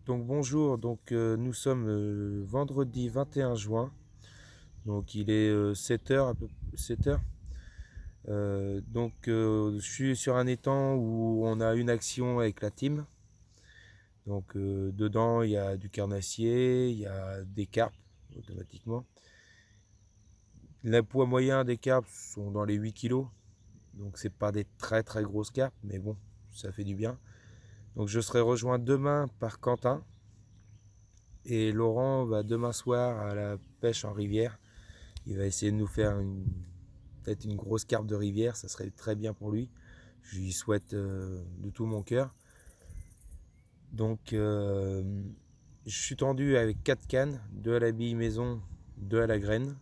Donc bonjour, nous sommes vendredi 21 juin, donc il est 7 h, 7 h. Je suis sur un étang où on a une action avec la team. Dedans il y a du carnassier, il y a des carpes automatiquement. Le poids moyen des carpes sont dans les 8 kilos, donc c'est pas des très très grosses carpes, mais bon, ça fait du bien. Donc je serai rejoint demain par Quentin. Et Laurent va demain soir à la pêche en rivière. Il va essayer de nous faire peut-être une grosse carpe de rivière, ça serait très bien pour lui. Je lui souhaite de tout mon cœur. Donc je suis tendu avec 4 cannes, 2 à la bille maison, 2 à la graine.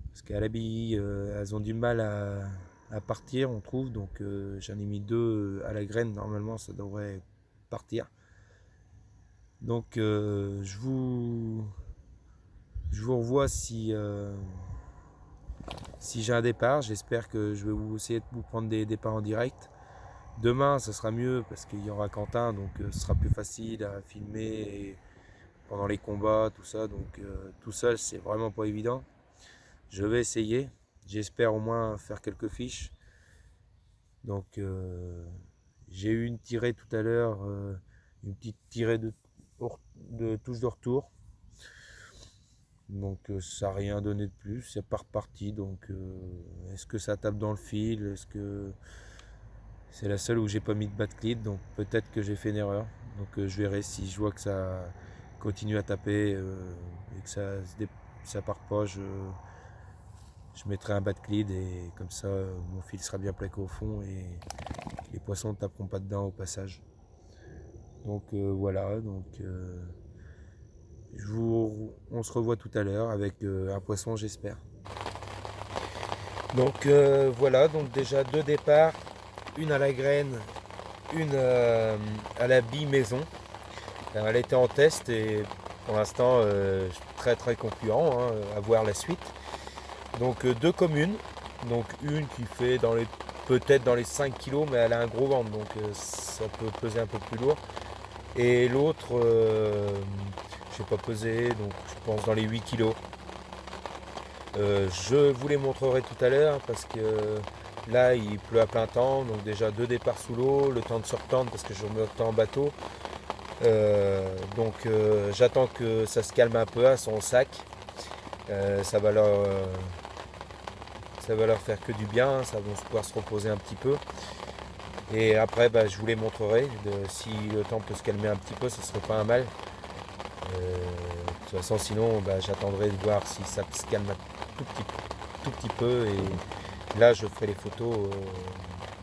Parce qu'à la bille, elles ont du mal à partir, on trouve. Donc j'en ai mis 2 à la graine, normalement ça devrait partir. Donc je vous revois si j'ai un départ. J'espère que je vais vous essayer de vous prendre des départs en direct. Demain, ça sera mieux parce qu'il y aura Quentin, donc ce sera plus facile à filmer pendant les combats, tout ça. Tout seul, c'est vraiment pas évident. Je vais essayer. J'espère au moins faire quelques fiches. Donc j'ai eu une tirée tout à l'heure, une petite tirée de touche de retour. Donc ça n'a rien donné de plus, c'est pas reparti. Est-ce que ça tape dans le fil? Est-ce que c'est la seule où j'ai pas mis de batte lead? Donc peut-être que j'ai fait une erreur. Je verrai si je vois que ça continue à taper et que ça part pas, je mettrai un batte lead et comme ça mon fil sera bien plaqué au fond et les poissons ne taperont pas dedans au passage. Voilà, on se revoit tout à l'heure avec un poisson, j'espère. Voilà, donc déjà 2 départs, une à la graine, une à la bille maison. Alors, elle était en test et pour l'instant très très concluant, hein, à voir la suite. Donc 2 communes, donc une qui fait peut-être dans les 5 kilos, mais elle a un gros ventre, donc ça peut peser un peu plus lourd. Et l'autre, je n'ai pas pesé, donc je pense dans les 8 kilos. Je vous les montrerai tout à l'heure parce que là il pleut à plein temps, donc déjà 2 départs sous l'eau, le temps de se retendre parce que je remonte en bateau. J'attends que ça se calme un peu à son sac. Euh, ça, va leur, euh, Ça va leur faire que du bien, ça va pouvoir se reposer un petit peu. Et après je vous les montrerai. Si le temps peut se calmer un petit peu, ça serait pas un mal. De toute façon sinon j'attendrai de voir si ça se calme un tout petit peu et là je ferai les photos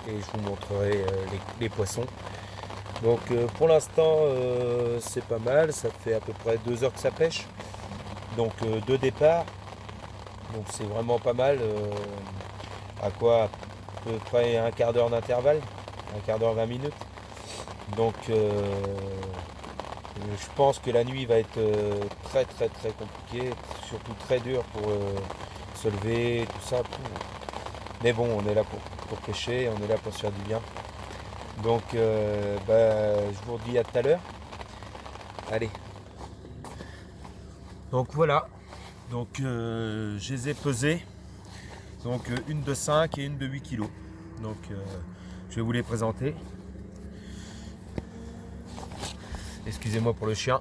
et je vous montrerai les poissons. Pour l'instant c'est pas mal, ça fait à peu près 2 heures que ça pêche. Donc 2 départs, donc c'est vraiment pas mal. À quoi à peu près un quart d'heure d'intervalle, un quart d'heure 20 minutes. Donc je pense que la nuit va être très très très compliquée, surtout très dur pour se lever, tout ça. Mais bon, on est là pour pêcher, on est là pour se faire du bien. Je vous redis à tout à l'heure. Allez. Donc voilà. Je les ai pesés. Une de 5 et une de 8 kilos. Je vais vous les présenter. Excusez-moi pour le chien.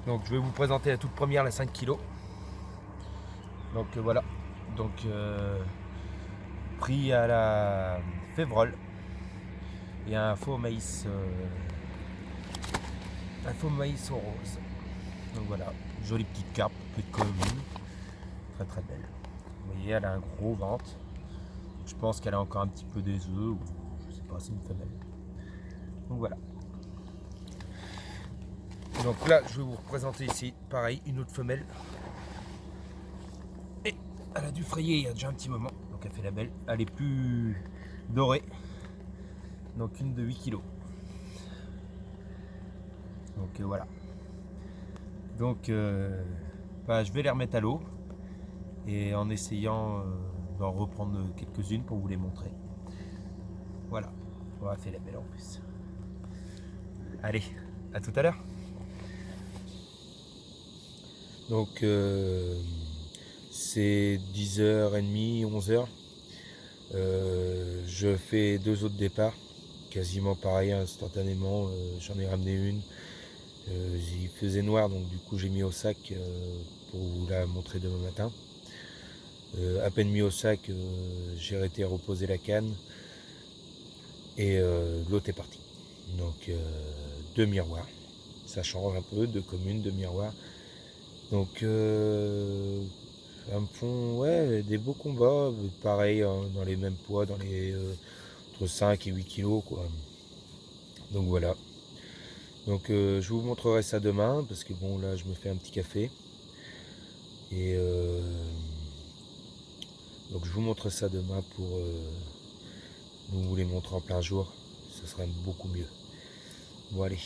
Je vais vous présenter la toute première, la 5 kilos. Voilà. Pris à la févrole. Et un faux maïs au rose. Donc voilà, jolie petite carpe, petite commune, très très belle. Vous voyez, elle a un gros ventre. Je pense qu'elle a encore un petit peu des œufs, ou je sais pas, c'est une femelle. Donc voilà. Donc là, je vais vous représenter ici, pareil, une autre femelle. Et elle a dû frayer il y a déjà un petit moment, donc elle fait la belle. Elle est plus dorée, donc une de 8 kilos. Voilà. Je vais les remettre à l'eau et en essayant d'en reprendre quelques-unes pour vous les montrer. Voilà, on va faire la belle en plus. Allez, à tout à l'heure. Donc c'est 10h30, 11h. Je fais 2 autres départs, quasiment pareil instantanément. J'en ai ramené une. Il faisait noir, donc du coup j'ai mis au sac pour vous la montrer demain matin. À peine mis au sac, j'ai arrêté à reposer la canne et l'autre est parti. Donc 2 miroirs, ça change un peu, 2 communes, 2 miroirs. Donc ça me font ouais, des beaux combats, pareil dans les mêmes poids, dans les entre 5 et 8 kilos quoi. Donc voilà. Donc je vous montrerai ça demain parce que bon là je me fais un petit café. Et donc je vous montre ça demain pour vous les montrer en plein jour. Ce sera beaucoup mieux. Bon allez,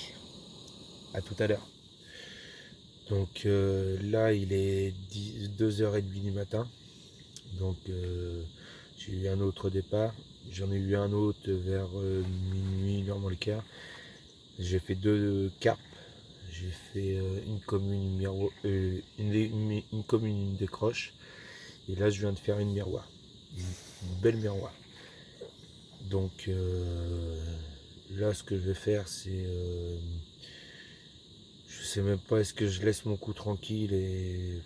à tout à l'heure. Donc là il est 2h30 du matin. Donc j'ai eu un autre départ. J'en ai eu un autre vers minuit, 1h moins le quart. J'ai fait 2 carpes. J'ai fait une commune, une commune, une décroche. Et là je viens de faire une miroir. Une belle miroir. Donc là ce que je vais faire c'est je sais même pas, est-ce que je laisse mon coup tranquille et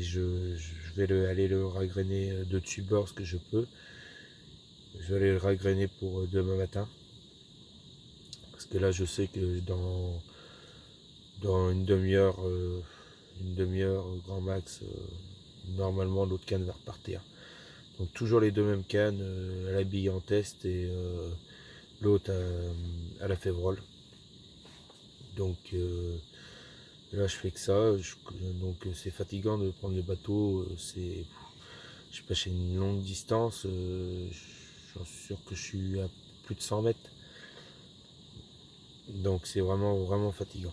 je vais aller le ragrainer de dessus bord ce que je peux. Je vais aller le ragrainer pour demain matin. Parce que là je sais que dans une demi-heure grand max, normalement l'autre canne va repartir. Donc toujours les deux mêmes cannes, à la bille en test et l'autre à la févrole. Donc là je fais que ça, donc c'est fatigant de prendre le bateau, je sais pas, c'est une longue distance, je suis sûr que je suis à plus de 100 mètres. Donc c'est vraiment fatigant.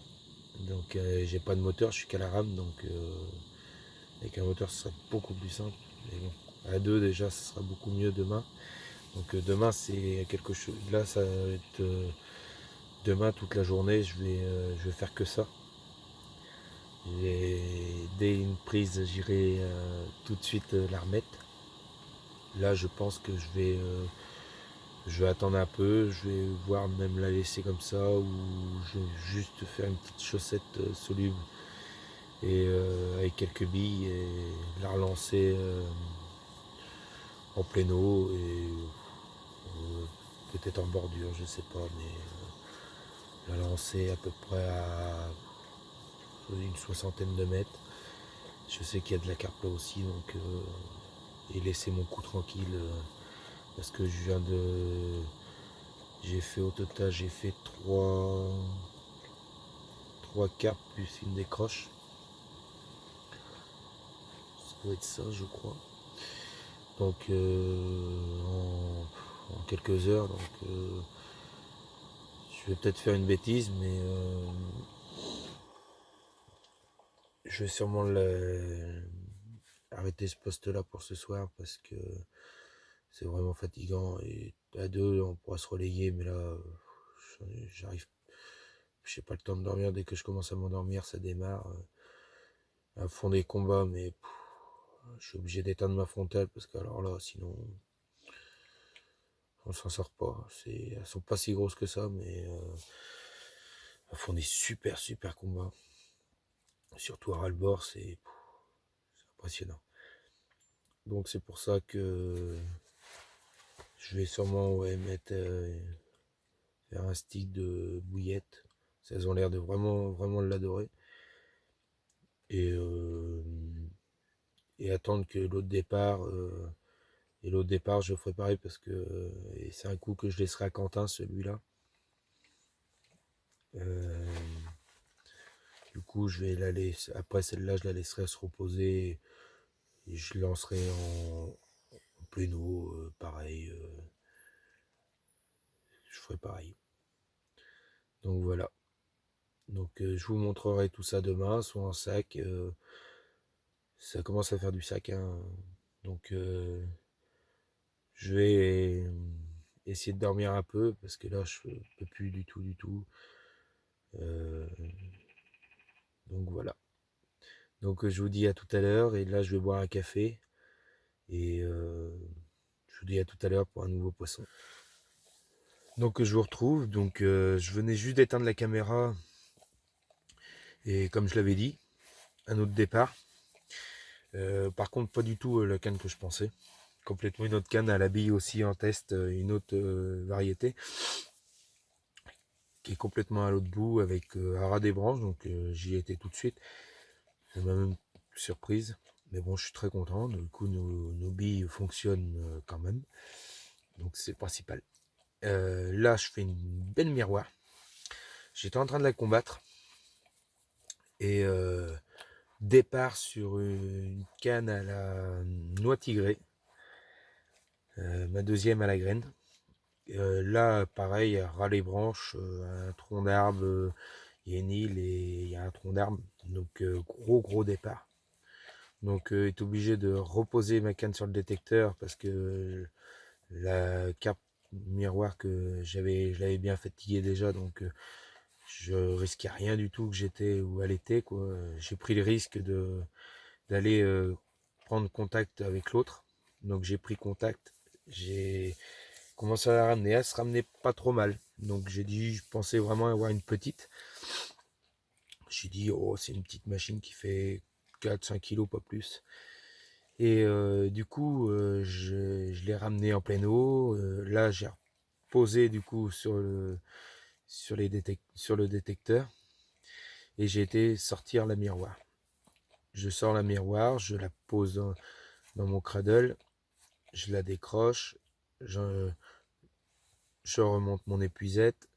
Donc j'ai pas de moteur, je suis qu'à la rame, donc avec un moteur ce serait beaucoup plus simple. Mais bon, à deux déjà ce sera beaucoup mieux demain. Donc demain c'est quelque chose. Là ça va être demain toute la journée, je vais faire que ça. Et dès une prise j'irai tout de suite la remettre. Là je pense que je vais attendre un peu, je vais voir même la laisser comme ça ou je vais juste faire une petite chaussette soluble et avec quelques billes et la relancer en pleine eau et peut-être en bordure, je sais pas, mais la lancer à peu près à une soixantaine de mètres. Je sais qu'il y a de la carpe là aussi, donc et laisser mon coup tranquille parce que j'ai fait au total, j'ai fait trois carpes plus une décroche. Ça doit être ça, je crois. Donc en quelques heures, donc je vais peut-être faire une bêtise, mais je vais sûrement arrêter ce poste-là pour ce soir parce que c'est vraiment fatigant et à deux on pourra se relayer, mais là j'arrive, j'ai pas le temps de dormir. Dès que je commence à m'endormir, ça démarre à fond des combats, mais je suis obligé d'éteindre ma frontale parce que alors là, sinon on s'en sort pas. Elles sont pas si grosses que ça, mais elles font des super combats. Surtout à ras-le-bord, c'est impressionnant. Donc c'est pour ça que je vais sûrement faire un stick de bouillette. Elles ont l'air de vraiment l'adorer. Et, et attendre que l'autre départ, je ferai pareil parce que et c'est un coup que je laisserai à Quentin, celui-là. Du coup, je vais la laisser. Après celle-là, je la laisserai se reposer et je lancerai en pleine eau, pareil. Je ferai pareil. Donc voilà. Donc je vous montrerai tout ça demain, soit en sac. Ça commence à faire du sac, hein. Donc je vais essayer de dormir un peu, parce que là, je peux plus du tout. Euh, donc voilà. Donc je vous dis à tout à l'heure, et là je vais boire un café, et je vous dis à tout à l'heure pour un nouveau poisson. Donc je vous retrouve, donc je venais juste d'éteindre la caméra, et comme je l'avais dit, un autre départ. Par contre pas du tout la canne que je pensais, complètement une autre canne à la bille aussi en test, une autre variété, qui est complètement à l'autre bout avec à ras des branches, donc j'y étais tout de suite. Ça m'a même surprise, mais bon, je suis très content. Du coup, nos billes fonctionnent quand même, donc c'est le principal. Là, je fais une belle miroir. J'étais en train de la combattre, et départ sur une canne à la noix tigrée, ma deuxième à la graine. Là, pareil, à ras les branches, un tronc d'arbre, il y a une île et il y a un tronc d'arbre, donc gros départ. Donc est obligé de reposer ma canne sur le détecteur, parce que la carpe miroir que je l'avais bien fatiguée déjà, donc je risquais rien du tout que j'étais où elle était, quoi. J'ai pris le risque d'aller prendre contact avec l'autre, donc j'ai pris contact, j'ai commencé à la ramener, elle se ramenait pas trop mal, donc j'ai dit, je pensais vraiment avoir une petite. J'ai dit, oh, c'est une petite machine qui fait 4-5 kilos, pas plus. Et du coup, je l'ai ramené en pleine eau. Là, j'ai posé du coup sur le détecteur, et j'ai été sortir la miroir. Je sors la miroir, je la pose dans mon cradle, je la décroche, je remonte mon épuisette,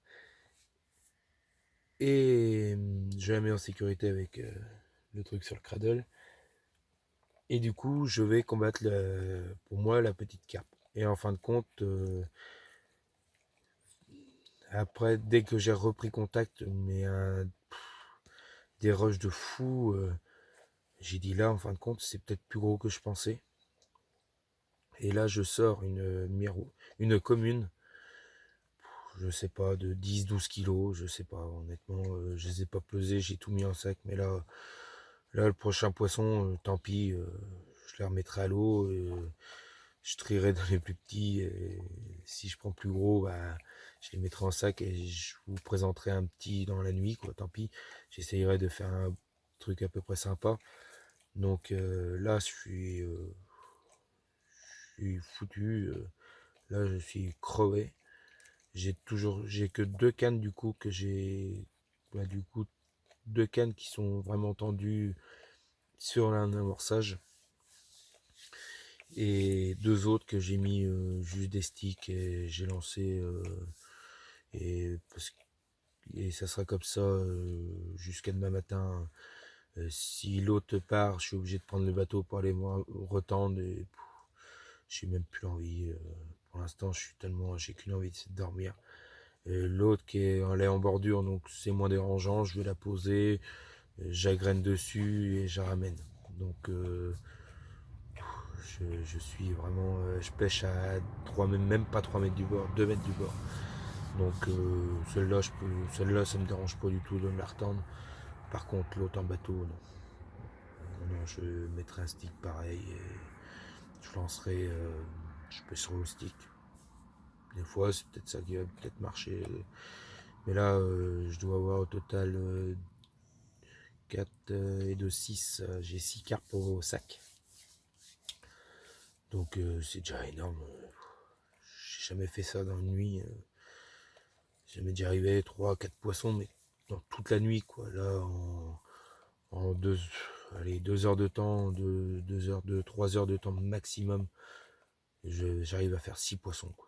et je la mets en sécurité avec le truc sur le cradle. Et du coup, je vais combattre pour moi la petite carpe. Et en fin de compte, après, dès que j'ai repris contact, mais des rushs de fou, j'ai dit là, en fin de compte, c'est peut-être plus gros que je pensais. Et là, je sors une commune, je sais pas, de 10-12 kilos, je sais pas, honnêtement, je les ai pas pesés, j'ai tout mis en sac, mais là le prochain poisson, tant pis, je les remettrai à l'eau, je trierai dans les plus petits, et si je prends plus gros, bah, je les mettrai en sac, et je vous présenterai un petit dans la nuit, quoi, tant pis. J'essayerai de faire un truc à peu près sympa. Donc là, je suis foutu, là je suis crevé. J'ai que deux cannes du coup bah, du coup, deux cannes qui sont vraiment tendues sur un amorçage, et deux autres que j'ai mis juste des sticks, et j'ai lancé, et, et ça sera comme ça jusqu'à demain matin. Si l'autre part, je suis obligé de prendre le bateau pour aller me retendre, et j'ai même plus envie. Pour l'instant, j'ai qu'une envie, c'est de dormir. L'autre qui est en lait en bordure, donc c'est moins dérangeant, je vais la poser, j'agrène dessus et je ramène. Donc je suis vraiment, je pêche à 3, même pas 3 mètres du bord, 2 mètres du bord. Donc celle-là ça me dérange pas du tout de me la retendre. Par contre l'autre en bateau, non. Non, je mettrai un stick pareil, et je lancerai, je pêcherai au stick. Des fois c'est peut-être ça qui va peut-être marcher. Mais là je dois avoir au total 4 et 2, 6. J'ai 6 carpes au sac. Donc c'est déjà énorme. J'ai jamais fait ça dans une nuit. J'ai jamais déjà arrivé 3-4 poissons, mais dans toute la nuit, quoi. Là, en 2 heures de temps, 3 heures de temps maximum, j'arrive à faire 6 poissons, quoi.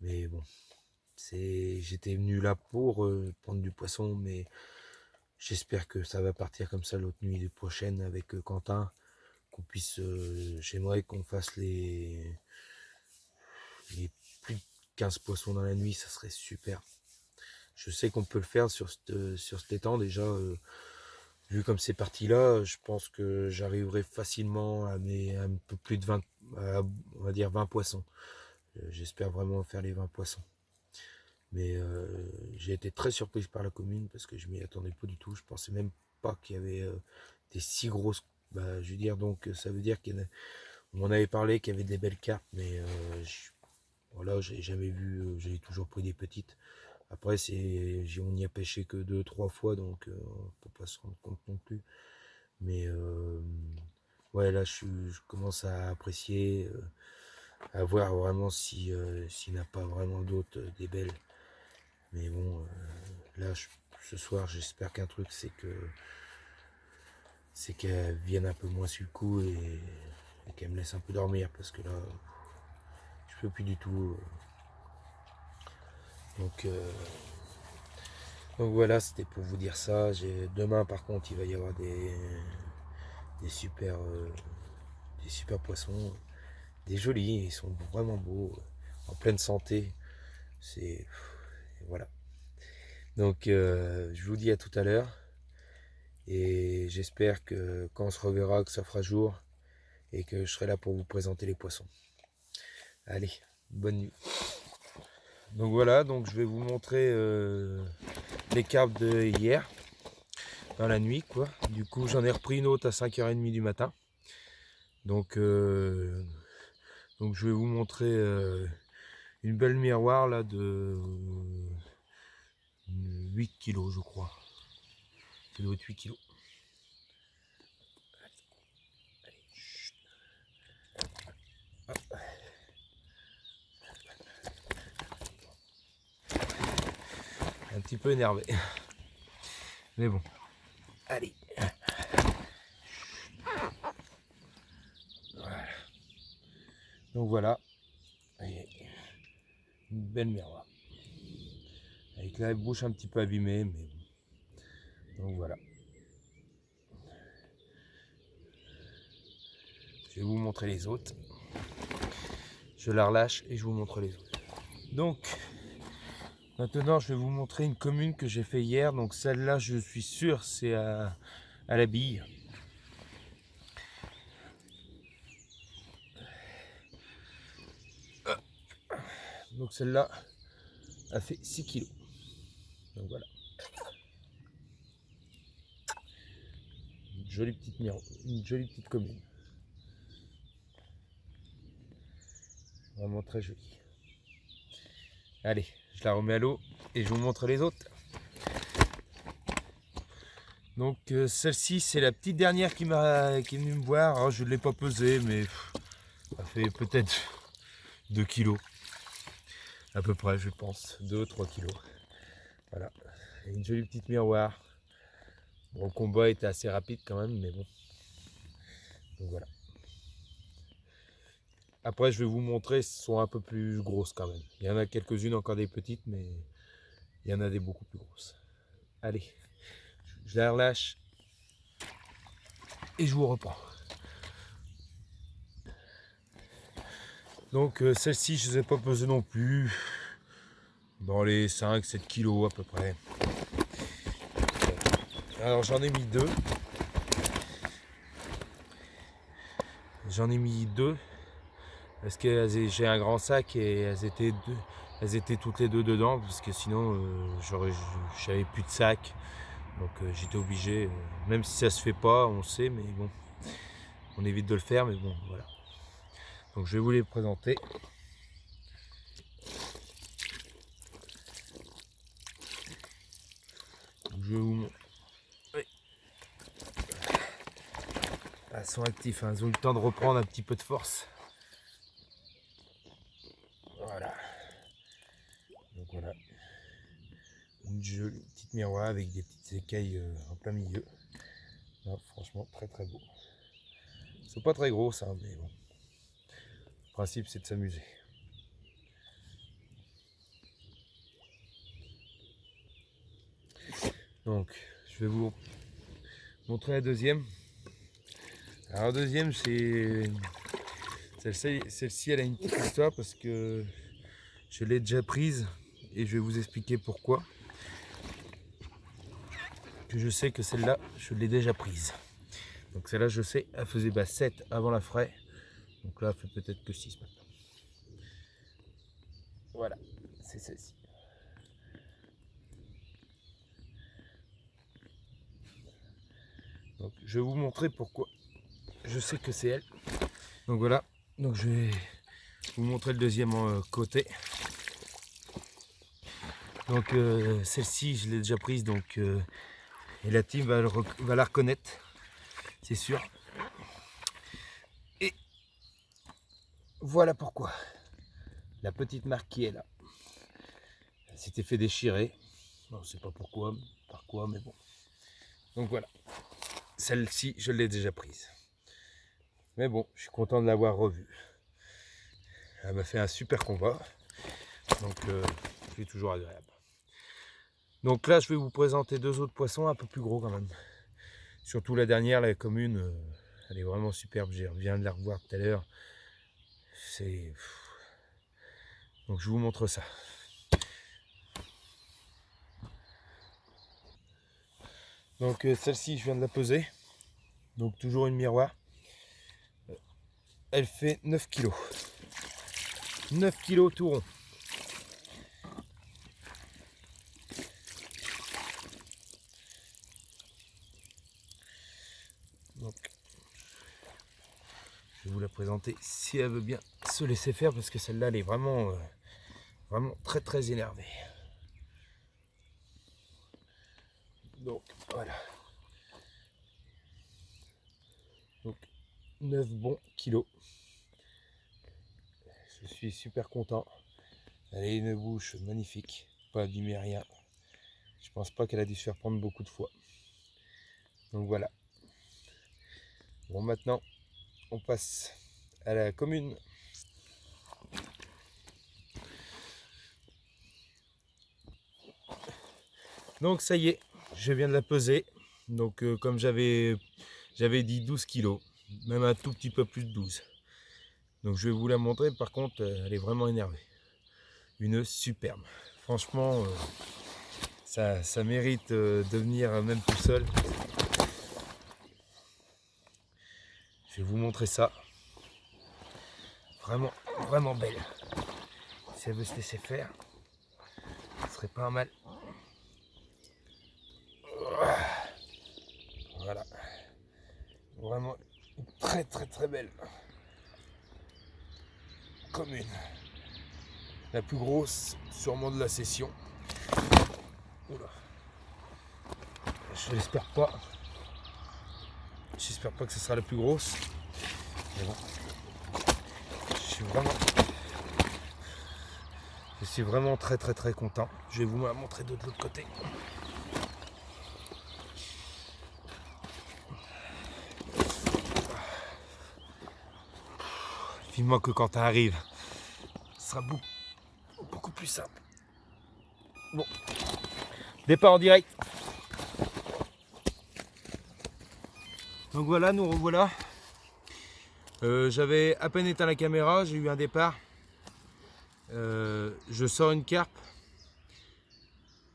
Mais bon, j'étais venu là pour prendre du poisson, mais j'espère que ça va partir comme ça l'autre nuit prochaine avec Quentin, qu'on puisse, j'aimerais qu'on fasse les plus de 15 poissons dans la nuit, ça serait super. Je sais qu'on peut le faire sur cet étang déjà. Vu comme c'est parti là, je pense que j'arriverai facilement à un peu plus de 20, on va dire 20 poissons. J'espère vraiment faire les 20 poissons. Mais j'ai été très surprise par la commune parce que je m'y attendais pas du tout. Je pensais même pas qu'il y avait des si grosses. Bah, je veux dire, donc ça veut dire on m'en avait parlé qu'il y avait des belles carpes, mais voilà, j'ai jamais vu. J'ai toujours pris des petites. Après, on n'y a pêché que 2-3 fois, donc on peut pas se rendre compte non plus. Mais ouais, là, je commence à apprécier, à voir vraiment s'il n'y en a pas vraiment d'autres, des belles. Mais bon, là, ce soir, j'espère qu'un truc, c'est qu'elle vienne un peu moins sur le coup et qu'elle me laisse un peu dormir, parce que là, je peux plus du tout. Donc, donc voilà, c'était pour vous dire ça. Demain, par contre, il va y avoir des super, des super poissons, des jolis, ils sont vraiment beaux, en pleine santé. C'est voilà. Donc, je vous dis à tout à l'heure. Et j'espère que quand on se reverra, que ça fera jour et que je serai là pour vous présenter les poissons. Allez, bonne nuit. Donc voilà, donc je vais vous montrer les carpes de hier, dans la nuit quoi. Du coup j'en ai repris une autre à 5h30 du matin. Donc je vais vous montrer une belle miroir là de 8 kg je crois. Ça doit être 8 kg. Un petit peu énervé. Mais bon. Allez. Voilà. Donc voilà. Une belle miroir. Avec la bouche un petit peu abîmée, mais bon. Donc voilà. Je vais vous montrer les autres. Je la relâche et je vous montre les autres. Donc maintenant je vais vous montrer une commune que j'ai fait hier. Donc celle-là je suis sûr c'est à la bille. Donc celle-là a fait 6 kg. Donc voilà. Une jolie petite une jolie petite commune. Vraiment très jolie. Allez, je la remets à l'eau et je vous montre les autres. Donc celle-ci c'est la petite dernière qui est venue me voir. Alors, je ne l'ai pas pesée mais ça fait peut-être 2 kg. À peu près je pense. 2-3 kg. Voilà. Et une jolie petite miroir. Bon, le combat était assez rapide quand même, mais bon. Donc voilà. Après, je vais vous montrer, elles sont un peu plus grosses quand même. Il y en a quelques-unes encore des petites, mais il y en a des beaucoup plus grosses. Allez, je la relâche et je vous reprends. Donc celle-ci, je ne les ai pas pesées non plus. Dans les 5-7 kilos à peu près. Alors j'en ai mis deux. J'en ai mis deux. Parce que j'ai un grand sac et elles étaient toutes les deux dedans. Parce que sinon, j'avais plus de sac. Donc j'étais obligé, même si ça se fait pas, on sait, mais bon, on évite de le faire, mais bon, voilà. Donc je vais vous les présenter. Je vais vous montrer. Oui. Elles sont actives, hein. Elles ont eu le temps de reprendre un petit peu de force. Voilà. Donc voilà. Une jolie petite miroir avec des petites écailles en plein milieu. Non, franchement, très très beau. C'est pas très gros ça, mais bon. Le principe c'est de s'amuser. Donc, je vais vous montrer la deuxième. Alors la deuxième, c'est celle-ci, elle a une petite histoire parce que je l'ai déjà prise et je vais vous expliquer pourquoi. Que je sais que celle-là, je l'ai déjà prise. Donc celle-là, je sais, elle faisait 7 avant la fraie. Donc là, elle fait peut-être que 6 maintenant. c'est celle-ci. Donc je vais vous montrer pourquoi je sais que c'est elle. Donc voilà, donc je vais vous montrer le deuxième côté. Donc celle-ci je l'ai déjà prise, donc et la team va la reconnaître, c'est sûr. Et voilà pourquoi. La petite marque qui est là. Elle s'était fait déchirer. On ne sait pas pourquoi, par quoi, mais bon. Donc voilà. Celle-ci, je l'ai déjà prise. Mais bon, je suis content de l'avoir revue. Elle m'a fait un super combat. Donc c'est toujours agréable. Donc là, je vais vous présenter deux autres poissons un peu plus gros quand même. Surtout la dernière, la commune, elle est vraiment superbe. Je viens de la revoir tout à l'heure. Donc je vous montre ça. Donc celle-ci, je viens de la peser. Donc toujours une miroir. Elle fait 9 kg. 9 kg tout rond. Donc, je vais vous la présenter si elle veut bien se laisser faire, parce que celle-là, elle est vraiment, vraiment très très énervée. Donc voilà. Donc 9 bons kilos. Je suis super content. Elle a une bouche magnifique, pas abîmée, rien. Je pense pas qu'elle a dû se faire prendre beaucoup de fois. Donc voilà. Bon, maintenant, on passe à la commune. Donc ça y est, je viens de la peser. Donc comme j'avais dit 12 kilos, même un tout petit peu plus de 12. Donc je vais vous la montrer, par contre elle est vraiment énervée. Une superbe. Franchement, ça mérite de venir même tout seul. Je vais vous montrer ça. Vraiment, vraiment belle. Si elle veut se laisser faire, ce serait pas mal. Voilà. Vraiment très très très belle. Commune. La plus grosse sûrement de la session. Oula. Je l'espère pas. J'espère pas que ce sera la plus grosse. Mais bon. Je suis vraiment très très très content. Je vais vous la montrer de l'autre côté. Vivement que quand tu arrives, ce sera beaucoup plus simple. Bon, départ en direct. Donc voilà, nous revoilà. J'avais à peine éteint la caméra, j'ai eu un départ. Je sors une carpe.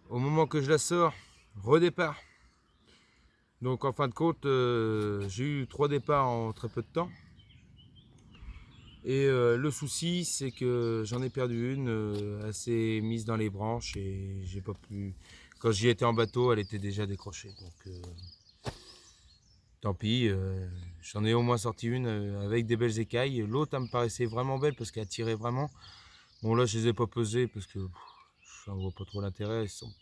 Au moment que je la sors, redépart. Donc en fin de compte, j'ai eu 3 départs en très peu de temps. Et le souci, c'est que j'en ai perdu une, assez mise dans les branches, et j'ai pas pu. Quand j'y étais en bateau, elle était déjà décrochée. Donc tant pis, j'en ai au moins sorti une avec des belles écailles. L'autre, elle me paraissait vraiment belle parce qu'elle tirait vraiment. Bon, là, je les ai pas pesées parce que je n'en vois pas trop l'intérêt. Elles sont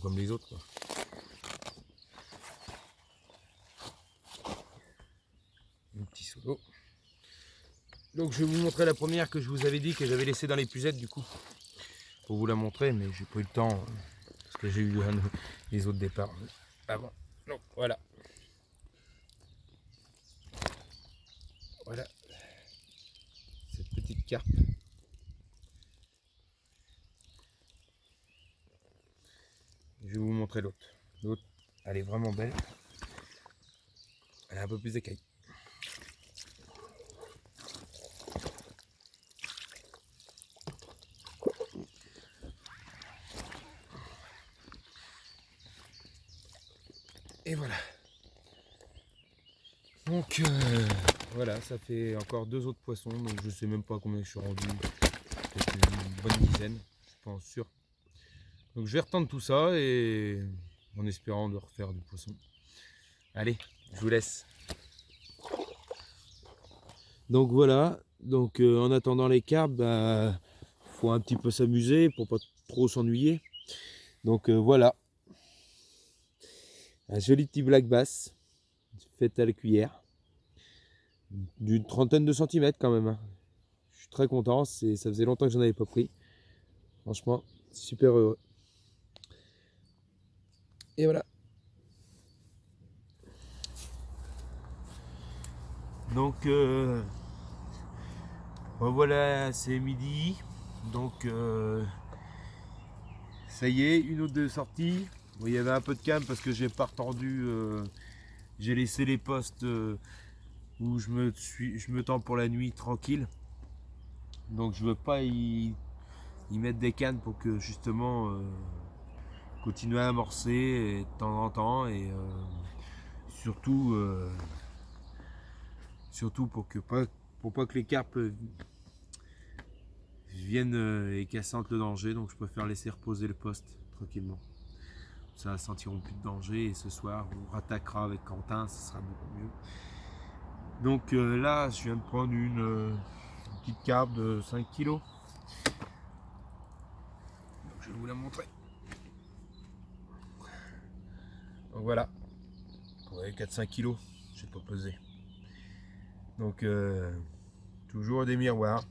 comme les autres, quoi. Un petit solo. Donc je vais vous montrer la première que je vous avais dit que j'avais laissée dans l'épuisette, du coup. Pour vous la montrer, mais j'ai pas eu le temps parce que j'ai eu les autres départs avant. Donc voilà. Voilà cette petite carpe. Je vais vous montrer l'autre. L'autre, elle est vraiment belle. Elle a un peu plus d'écailles. Et voilà. Donc voilà, ça fait encore 2 autres poissons. Donc je sais même pas combien je suis rendu. Peut-être une bonne dizaine. pense sûr. Donc je vais retendre tout ça et en espérant de refaire du poisson. Allez, je vous laisse. Donc voilà, donc en attendant les carpes, bah, faut un petit peu s'amuser pour pas trop s'ennuyer. Donc voilà, un joli petit black bass fait à la cuillère, d'une trentaine de centimètres quand même. Je suis très content, ça faisait longtemps que j'en avais pas pris. Franchement, super heureux. Et voilà. Donc voilà, c'est midi. Donc ça y est, une autre de sortie. Bon, il y avait un peu de calme parce que j'ai pas retendu. J'ai laissé les postes où je me tends pour la nuit tranquille. Donc je veux pas y mettre des cannes pour que justement continuer à amorcer de temps en temps et surtout pour pas que les carpes viennent et qu'elles sentent le danger. Donc je préfère laisser reposer le poste tranquillement. Ça ne sentiront plus de danger et ce soir on rattaquera avec Quentin, ce sera beaucoup mieux. Donc là je viens de prendre une petite carpe de 5 kg. Donc je vais vous la montrer. Donc voilà, ouais, 4-5 kg, je sais pas peser. Donc toujours des miroirs.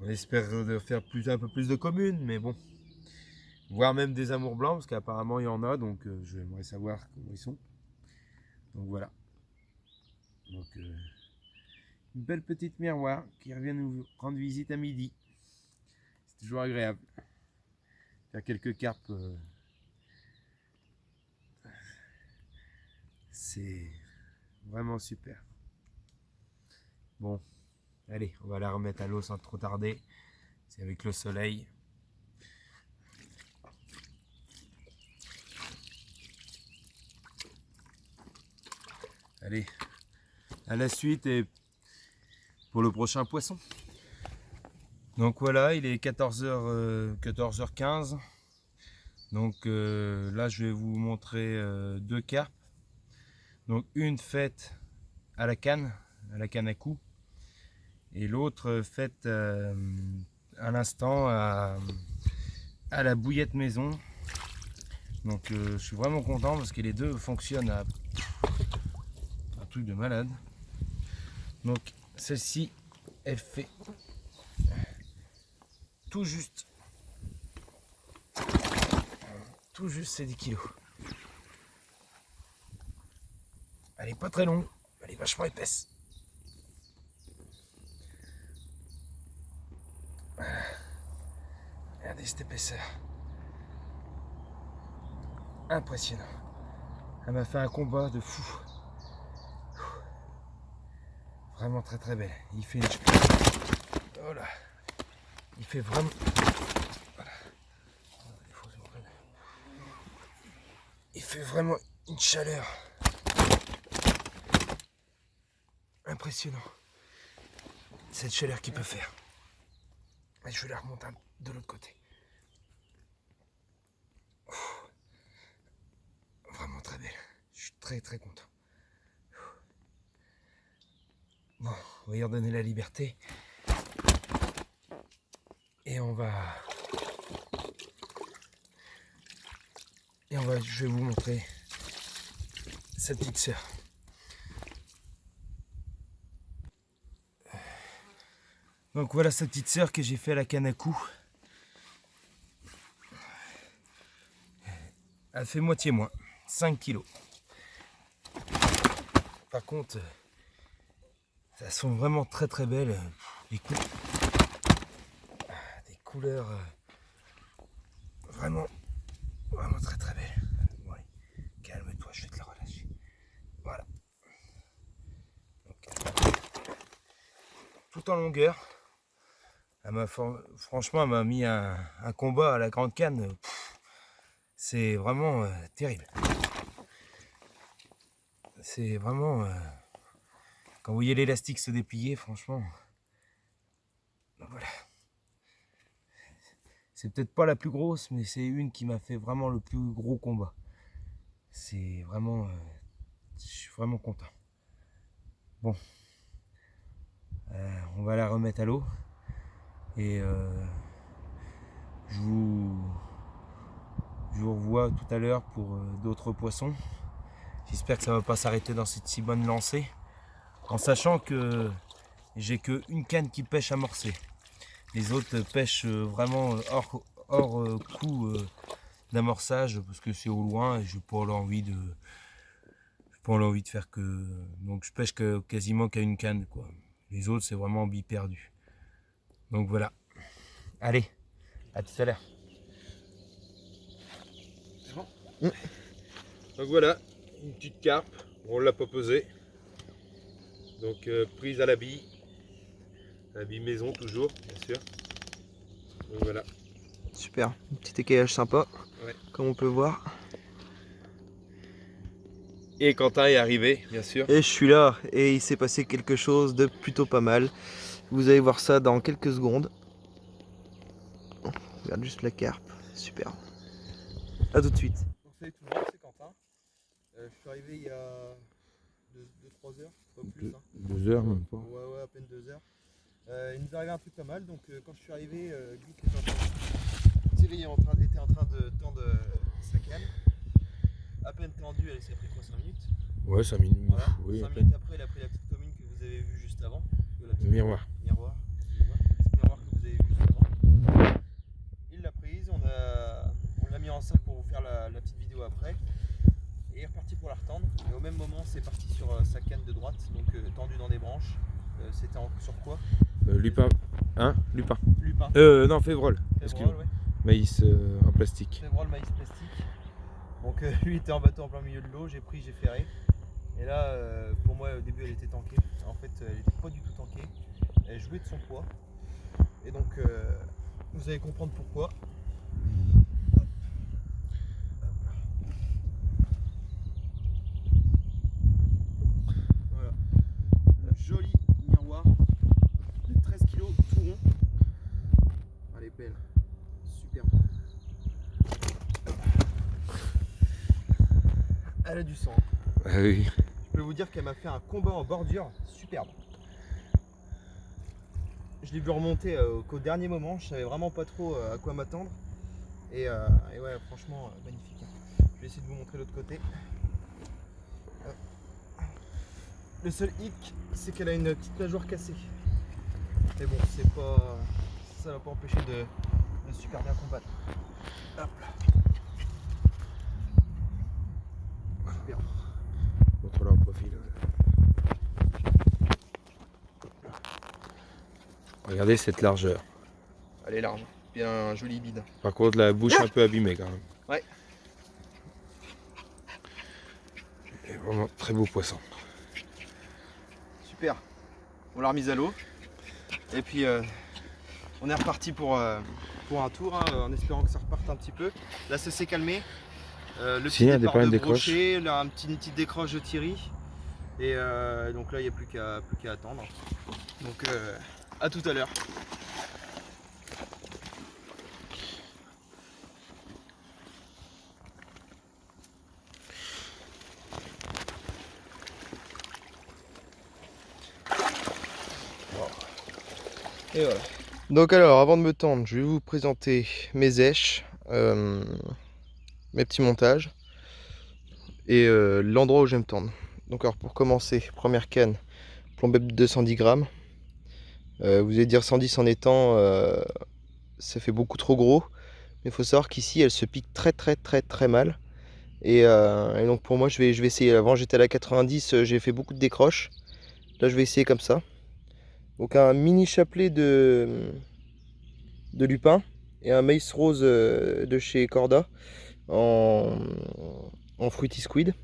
On espère de faire un peu plus de communes, mais bon. Voire même des amours blancs, parce qu'apparemment il y en a, donc j'aimerais savoir comment ils sont. Donc voilà. Donc une belle petite miroir qui revient nous rendre visite à midi. C'est toujours agréable. Faire quelques carpes, c'est vraiment super. Bon, allez, on va la remettre à l'eau sans trop tarder. C'est avec le soleil. Allez, à la suite et pour le prochain poisson. Donc voilà, il est 14h15. Donc là, je vais vous montrer deux carpes. Donc une faite à la canne à coups, et l'autre faite à l'instant à la bouillette maison. Donc je suis vraiment content parce que les deux fonctionnent à un truc de malade. Donc celle-ci, elle fait tout juste c'est 10 kg. Elle est pas très longue, elle est vachement épaisse. Regardez cette épaisseur. Impressionnant. Elle m'a fait un combat de fou. Vraiment très très belle. Il fait une... Oh là. Il fait vraiment... Voilà. Il fait vraiment une chaleur. Impressionnant. Cette chaleur qu'il peut faire. Et je vais la remonter de l'autre côté. Vraiment très belle. Je suis très très content. Bon, on va y redonner la liberté. Et je vais vous montrer sa petite sœur. Donc voilà sa petite sœur que j'ai fait à la canne à coups. Elle fait moitié moins, 5 kg. Par contre, elles sont vraiment très très belles. Des couleurs vraiment très très belles. Bon, allez, calme-toi, je vais te la relâcher. Voilà. Donc, tout en longueur. Franchement, elle m'a mis un combat à la grande canne. C'est vraiment terrible. C'est vraiment... quand vous voyez l'élastique se déplier, franchement... C'est peut-être pas la plus grosse, mais c'est une qui m'a fait vraiment le plus gros combat. C'est vraiment... je suis vraiment content. Bon. On va la remettre à l'eau. Et je vous revois tout à l'heure pour d'autres poissons. J'espère que ça ne va pas s'arrêter dans cette si bonne lancée. En sachant que j'ai qu'une canne qui pêche amorcée. Les autres pêchent vraiment hors coup d'amorçage parce que c'est au loin et je n'ai pas l'envie de faire que. Donc je pêche quasiment qu'à une canne, quoi. Les autres c'est vraiment bi-perdu. Donc voilà. Allez, à tout à l'heure. C'est bon. Donc voilà, une petite carpe. On ne l'a pas pesée. Donc prise à la bille maison toujours, bien sûr. Donc voilà. Super, un petit écaillage sympa, Ouais. comme on peut voir. Et Quentin est arrivé, bien sûr. Et je suis là, et il s'est passé quelque chose de plutôt pas mal. Vous allez voir ça dans quelques secondes. Regarde juste la carpe, super. A tout de suite. Salut tout le monde, c'est Quentin. Je suis arrivé il y a 2-3 heures, pas plus. 2 heures même pas. Ouais, à peine 2 heures. Il nous est arrivé un truc pas mal, donc quand je suis arrivé, Thierry était en train de tendre sa canne. À peine tendue, elle s'est pris quoi, 5 minutes. Ouais, 5 minutes. Voilà. Oui, 5 minutes après, il a pris la petite commune que vous avez vue juste avant. Le miroir. Miroir, excusez-moi. Le petit miroir que vous avez vu juste avant. Il l'a prise, on l'a mis en sac pour vous faire la petite vidéo après. Et il est reparti pour la retendre. Et au même moment, c'est parti sur sa canne de droite, donc tendue dans des branches. C'était sur quoi? Lupin. Hein? Lupin. Lupin. Non, févrole. Févrole, ouais. Maïs en plastique. Févrole, maïs plastique. Donc lui était en bateau en plein milieu de l'eau, j'ai ferré. Et là, pour moi, au début, elle était tankée. En fait, elle n'était pas du tout tankée. Elle jouait de son poids. Et donc, vous allez comprendre pourquoi. Voilà. Joli miroir de 13 kg tout rond. Elle est belle. Super. Elle a du sang. Ah oui. Je peux vous dire qu'elle m'a fait un combat en bordure superbe. Je l'ai vu remonter qu'au dernier moment, je savais vraiment pas trop à quoi m'attendre. Et ouais, franchement, magnifique. Je vais essayer de vous montrer l'autre côté. Le seul hic, c'est qu'elle a une petite nageoire cassée. Mais bon, c'est pas, ça va pas empêcher de super bien combattre. Hop là. Super. Montre-leur le profil. Regardez cette largeur. Elle est large, bien un joli bide. Par contre, la bouche un peu abîmée quand même. Ouais. Et vraiment très beau poisson. Super. On l'a remise à l'eau. Et puis on est reparti pour un tour, hein, en espérant que ça reparte un petit peu. Là ça s'est calmé. Le petit départ de brochet, là une petite décroche de Thierry. Et donc là il n'y a plus qu'à attendre. Donc à tout à l'heure. Et voilà. Donc alors, avant de me tendre, je vais vous présenter mes èches, mes petits montages et l'endroit où je vais me tendre. Donc alors pour commencer, première canne, plombée de 210 grammes. Vous allez dire 110 en étant, ça fait beaucoup trop gros. Mais il faut savoir qu'ici, elle se pique très mal. Et donc pour moi, je vais essayer. Avant, j'étais à la 90, j'ai fait beaucoup de décroches. Là, je vais essayer comme ça. Donc un mini chapelet de lupin et un maïs rose de chez Corda en fruity squid.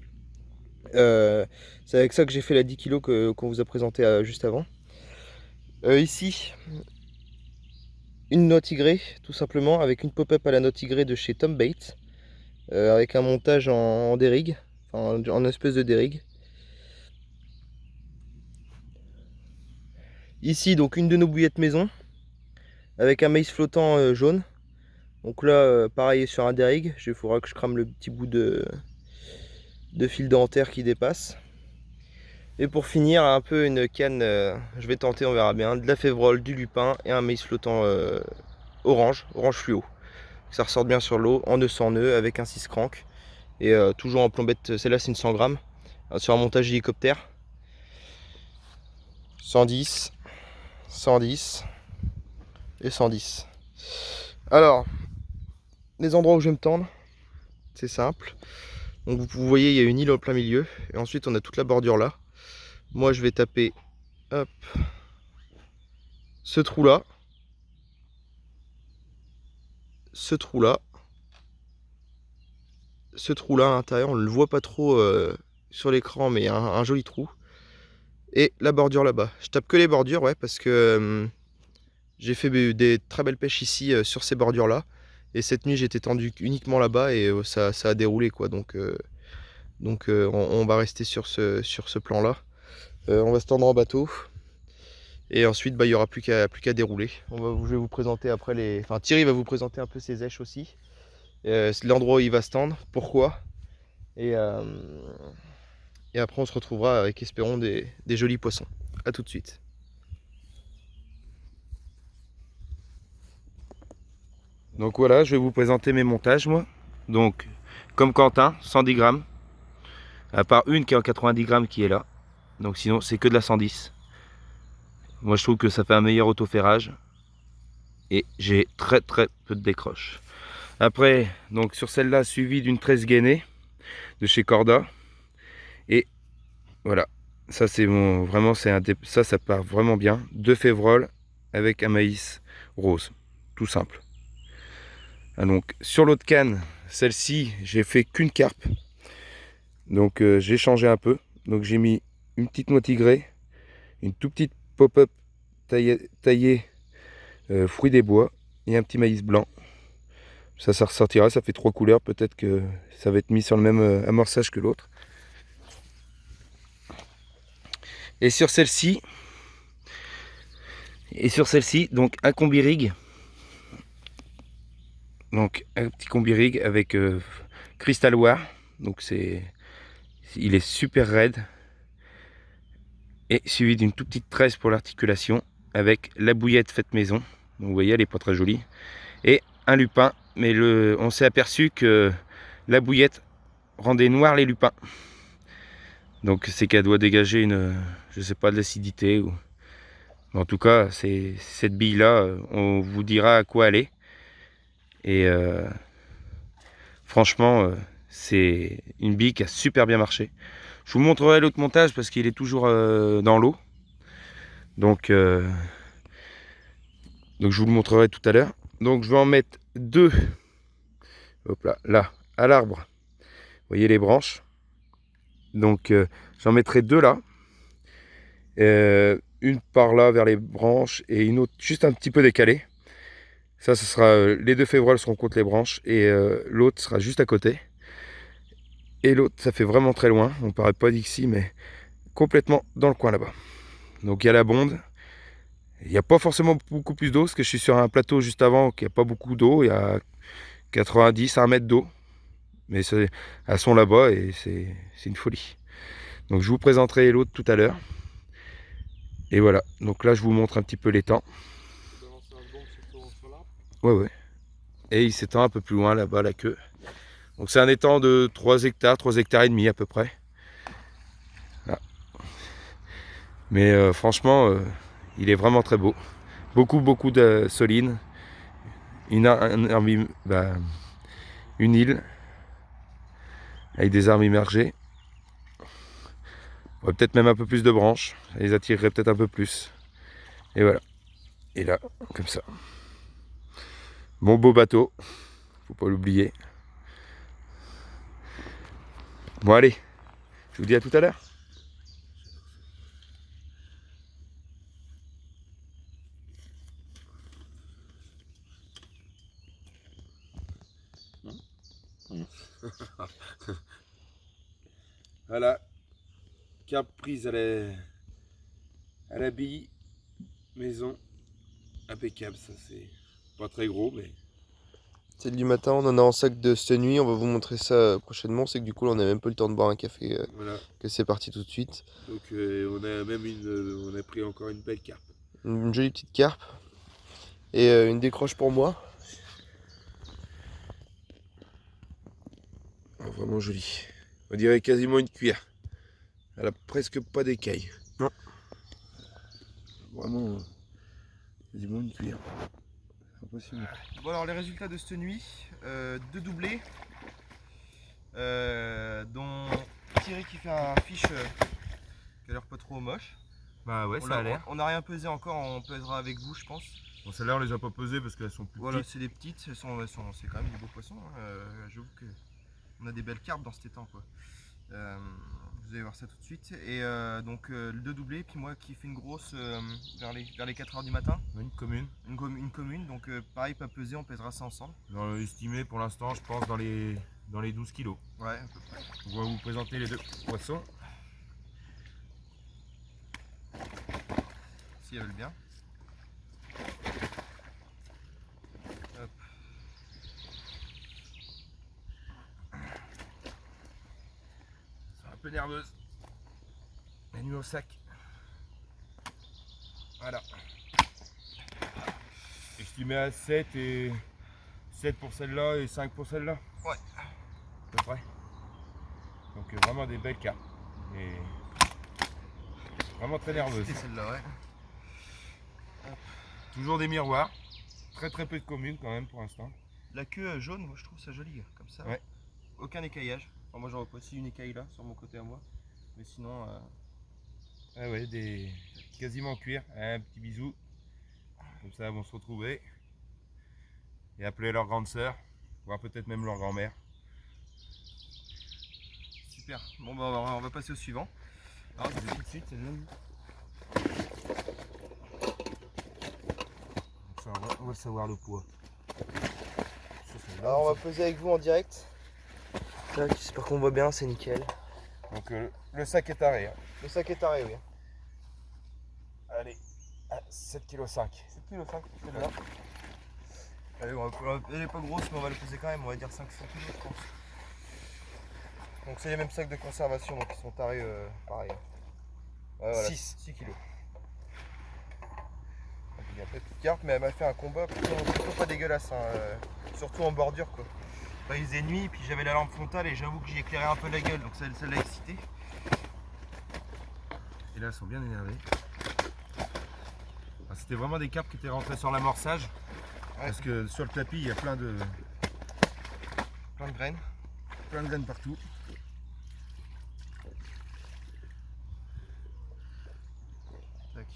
C'est avec ça que j'ai fait la 10 kg qu'on vous a présenté juste avant. Ici, une noix tigrée, tout simplement, avec une pop-up à la noix tigrée de chez Tom Bates, avec un montage en dérigue, enfin, en espèce de dérigue. Ici, donc, une de nos bouillettes maison, avec un maïs flottant jaune. Donc là, pareil sur un dérigue, il faudra que je crame le petit bout de fil dentaire qui dépasse. Et pour finir, un peu une canne, je vais tenter, on verra bien, de la févrole, du lupin et un maïs flottant orange fluo. Que ça ressorte bien sur l'eau, en nœud sans nœud, avec un 6 crank. Et toujours en plombette, celle-là c'est une 100 grammes, sur un montage hélicoptère. 110, 110 et 110. Alors, les endroits où je vais me tendre, c'est simple. Donc vous voyez, il y a une île au plein milieu. Et ensuite, on a toute la bordure là. Moi, je vais taper, hop, ce trou-là. Ce trou-là. Ce trou-là à l'intérieur, on ne le voit pas trop sur l'écran, mais il y a un joli trou. Et la bordure là-bas. Je tape que les bordures, ouais, parce que j'ai fait des très belles pêches ici sur ces bordures-là. Et cette nuit, j'étais tendu uniquement là-bas et ça a déroulé, quoi. Donc on va rester sur ce plan-là. On va se tendre en bateau. Et ensuite, bah, il n'y aura plus qu'à dérouler. Je vais vous présenter après les... Enfin, Thierry va vous présenter un peu ses éches aussi. C'est l'endroit où il va se tendre. Pourquoi et après, on se retrouvera avec, espérons, des jolis poissons. A tout de suite. Donc voilà, je vais vous présenter mes montages, moi. Donc, comme Quentin, 110 grammes. À part une qui est en 90 grammes qui est là. Donc sinon, c'est que de la 110. Moi, je trouve que ça fait un meilleur autoferrage. Et j'ai très peu de décroche. Après, donc sur celle-là, suivi d'une 13 gainée de chez Corda. Et voilà. Ça, c'est mon... Vraiment, ça part vraiment bien. 2 févroles avec un maïs rose. Tout simple. Donc sur l'autre canne, celle-ci, j'ai fait qu'une carpe. Donc j'ai changé un peu. Donc j'ai mis une petite noix tigrée, une toute petite pop-up taillée fruits des bois et un petit maïs blanc. Ça ressortira, ça fait 3 couleurs. Peut-être que ça va être mis sur le même amorçage que l'autre. Et sur celle-ci, donc un combi rig. Donc un petit combi rig avec Crystal War. Donc il est super raide. Et suivi d'une toute petite tresse pour l'articulation avec la bouillette faite maison. Donc vous voyez, elle n'est pas très jolie. Et un lupin, mais on s'est aperçu que la bouillette rendait noir les lupins. Donc c'est qu'elle doit dégager je sais pas, de l'acidité. En tout cas, cette bille-là, on vous dira à quoi elle est. Et franchement, c'est une bille qui a super bien marché. Je vous montrerai l'autre montage parce qu'il est toujours dans l'eau. Donc je vous le montrerai tout à l'heure. Donc je vais en mettre 2. Hop là, à l'arbre. Vous voyez les branches. Donc j'en mettrai 2 là. Une par là vers les branches et une autre juste un petit peu décalée. Ça, ce sera les 2 févroles seront contre les branches et l'autre sera juste à côté. Et l'autre, ça fait vraiment très loin. On ne paraît pas d'ici, mais complètement dans le coin là-bas. Donc il y a la bonde. Il n'y a pas forcément beaucoup plus d'eau, parce que je suis sur un plateau juste avant qui n'a pas beaucoup d'eau. Il y a 90 à 1 mètre d'eau. Mais elles sont là-bas et c'est une folie. Donc je vous présenterai l'autre tout à l'heure. Et voilà, donc là je vous montre un petit peu l'étang. Ouais. Et il s'étend un peu plus loin là-bas, la queue. Donc c'est un étang de 3 hectares, 3 hectares et demi à peu près. Là. Mais franchement, il est vraiment très beau. Beaucoup de solines. Une île avec des arbres immergés. Ouais, peut-être même un peu plus de branches. Ça les attirerait peut-être un peu plus. Et voilà. Et là, comme ça. Bon beau bateau. Faut pas l'oublier. Bon allez. Je vous dis à tout à l'heure. Voilà. Carpe prise à la bille. Maison. Impeccable, ça c'est pas très gros, mais C'est du matin, on en a en sac de cette nuit, on va vous montrer ça prochainement. C'est que du coup on n'a même pas eu le temps de boire un café, Voilà. que c'est parti tout de suite. Donc on a même on a pris encore une belle carpe. Une jolie petite carpe. Et une décroche pour moi. Oh, vraiment jolie. On dirait quasiment une cuillère. Elle a presque pas d'écailles. Non. Vraiment quasiment une cuillère. Impossible. Bon alors les résultats de cette nuit, 2 doublés, dont Thierry qui fait un fiche qui a l'air pas trop moche. Bah ouais, ça a l'air. On n'a rien pesé encore, on pesera avec vous je pense. Bon, celle-là on les a pas pesées parce qu'elles sont plus Voilà, petites. c'est des petites, c'est quand même des beaux poissons. J'avoue que on a des belles carpes dans cet étang quoi. Vous allez voir ça tout de suite. Et donc le 2 doublés, puis moi qui fais une grosse vers les 4h du matin. Une commune. Une commune, donc pareil, pas pesé, on pèsera ça ensemble. Estimé pour l'instant, je pense dans les 12 kilos. Ouais, à peu près. On va vous présenter les deux poissons. S'ils veulent bien. Hop. C'est un peu nerveuse. La nuit au sac. Voilà. Estimé à 7 et 7 pour celle-là et 5 pour celle-là. Ouais. À peu près. Donc vraiment des belles cartes. Et vraiment très nerveuse. C'est celle-là, ouais. Toujours des miroirs. Très peu de communes quand même pour l'instant. La queue jaune, moi je trouve ça joli, comme ça. Ouais. Aucun écaillage. Enfin, moi j'en vois aussi une écaille là, sur mon côté à moi. Mais sinon... Ah ouais, quasiment en cuir. Un petit bisou. Comme ça, elles vont se retrouver. Et appeler leur grande sœur. Voire peut-être même leur grand-mère. Super. Bon bah on va passer au suivant. Alors, c'est tout de suite, c'est le même. Ça, on va savoir le poids. Alors on va peser avec vous en direct. J'espère qu'on voit bien, c'est nickel. Donc le sac est arrêt. Hein. Le sac est taré, oui. Allez, 7,5 kg. 7,5 kg, c'est bien. Allez, elle est pas grosse, mais on va le peser quand même, on va dire 500 kg je pense. Donc c'est les mêmes sacs de conservation, donc ils sont tarés pareil. Ouais, voilà. 6 kg. Il y a pas de petite carte, mais elle m'a fait un combat plutôt pas dégueulasse, hein, surtout en bordure quoi. Bah, il faisait nuit, puis j'avais la lampe frontale et j'avoue que j'ai éclairé un peu la gueule, donc ça l'a excité. Et là, elles sont bien énervées. C'était vraiment des carpes qui étaient rentrées sur l'amorçage. Ouais. Parce que sur le tapis, il y a plein de graines. Plein de graines partout. Tac.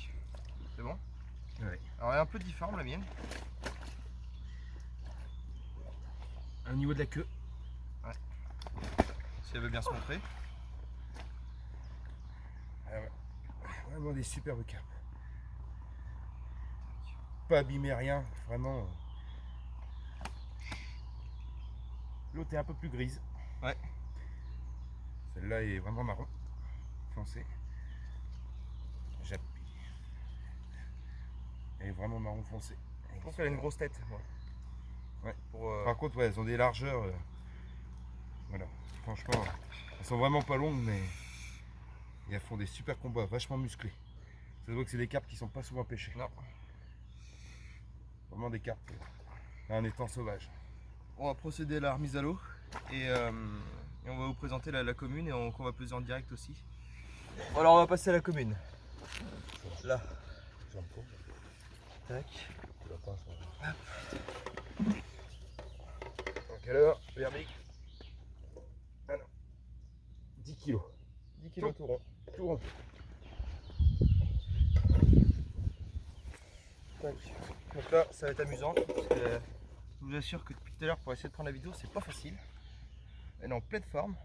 C'est bon? Ouais. Alors elle est un peu difforme la mienne. Au niveau de la queue. Ouais. Si elle veut bien se montrer. Ah ouais. Vraiment des superbes carpes. Pas abîmé rien, vraiment. L'autre est un peu plus grise. Ouais. Celle-là est vraiment marron, foncé. J'appuie. Elle est vraiment marron foncé. Je trouve qu'elle a une grosse tête. Moi. Ouais. Par contre, ouais, elles ont des largeurs. Voilà. Franchement, elles sont vraiment pas longues, mais elles font des super combats, vachement musclés. Ça se voit que c'est des carpes qui sont pas souvent pêchées. Non. Vraiment des carpes en étant sauvage. On va procéder à la remise à l'eau et on va vous présenter la commune et qu'on va peser en direct aussi. Alors on va passer à la commune. Là. Tac. Donc alors, Verbic. Ah non. 10 kg. 10 kg tout rond. Tout rond. Tac. Donc là, ça va être amusant. Parce que, je vous assure que depuis tout à l'heure, pour essayer de prendre la vidéo, c'est pas facile. Elle est en pleine forme.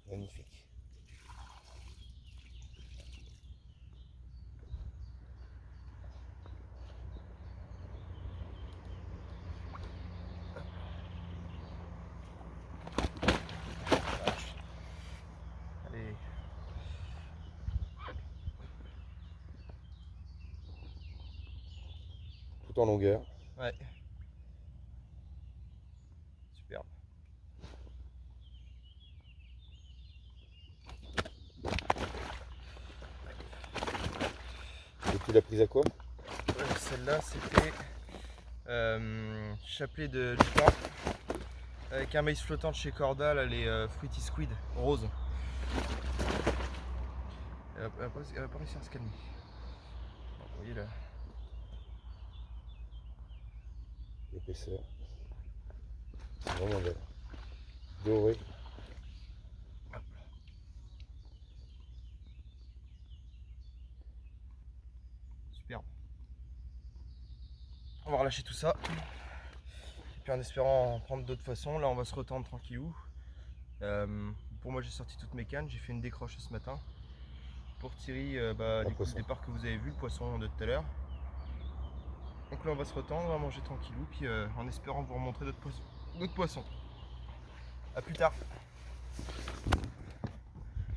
Magnifique. Allez. Tout en longueur. Ouais. Superbe. Et tu l'as prise à quoi? Celle-là, c'était chapelet de pain avec un maïs flottant de chez Corda, là, les Fruity Squid rose. Elle va pas réussir à se calmer. Bon, vous voyez là. L'épaisseur. C'est vraiment belle. Doré. Superbe. On va relâcher tout ça. Et puis en espérant en prendre d'autres façons, là on va se retendre tranquillou. Pour moi j'ai sorti toutes mes cannes, j'ai fait une décroche ce matin. Pour Thierry, du coup, le départ que vous avez vu, le poisson de tout à l'heure. Donc là on va se retendre, on va manger tranquillou, puis en espérant vous remontrer d'autres poissons. A plus tard.